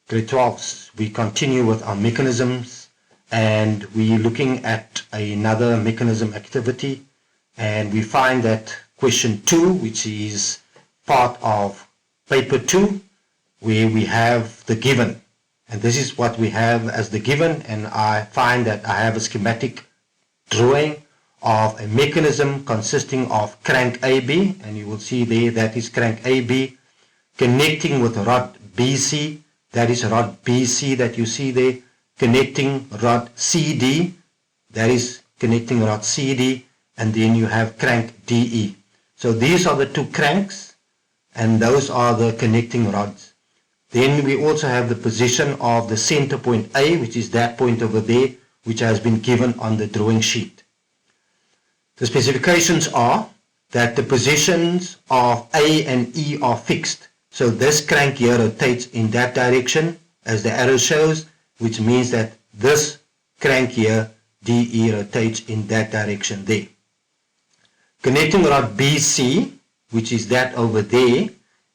Grade 12, we continue with our mechanisms, and we're looking at another mechanism activity, and we find that question 2, which is part of paper 2, where we have the given, and this is what we have as the given, and I find that I have a schematic drawing of a mechanism consisting of crank AB, and you will see there that is crank AB connecting with rod BC, that is rod BC that you see there, connecting rod CD, that is connecting rod CD, and then you have crank DE. So these are the two cranks, and those are the connecting rods. Then we also have the position of the center point A, which is that point over there, which has been given on the drawing sheet. The specifications are that the positions of A and E are fixed. So this crank here rotates in that direction, as the arrow shows, which means that this crank here, DE, rotates in that direction there. Connecting rod BC, which is that over there,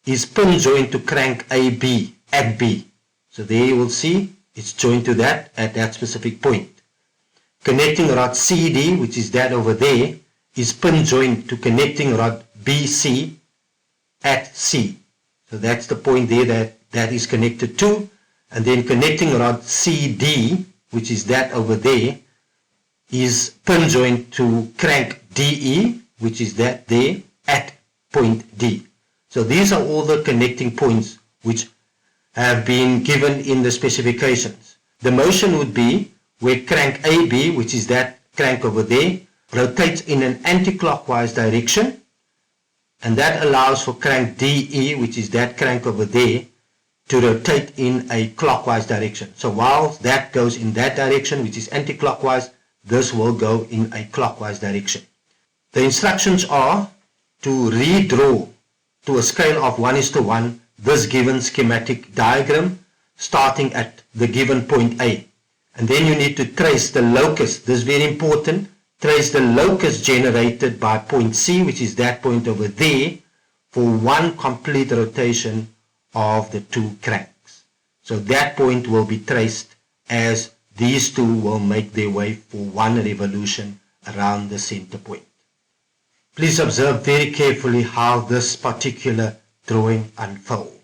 is pin joined to crank AB at B. So there you will see it's joined to that at that specific point. Connecting rod CD, which is that over there, is pin joined to connecting rod BC at C. So that's the point there that is connected to. And then connecting rod CD, which is that over there, is pin joined to crank DE, which is that there at point D. So these are all the connecting points which have been given in the specifications. The motion would be where crank AB, which is that crank over there, rotates in an anti-clockwise direction, and that allows for crank DE, which is that crank over there, to rotate in a clockwise direction. So while that goes in that direction, which is anti-clockwise, this will go in a clockwise direction. The instructions are to redraw to a scale of 1:1 this given schematic diagram starting at the given point A. And then you need to trace the locus, this is very important, trace the locus generated by point C, which is that point over there, for one complete rotation of the two cranks. So that point will be traced as these two will make their way for one revolution around the center point. Please observe very carefully how this particular drawing unfolds.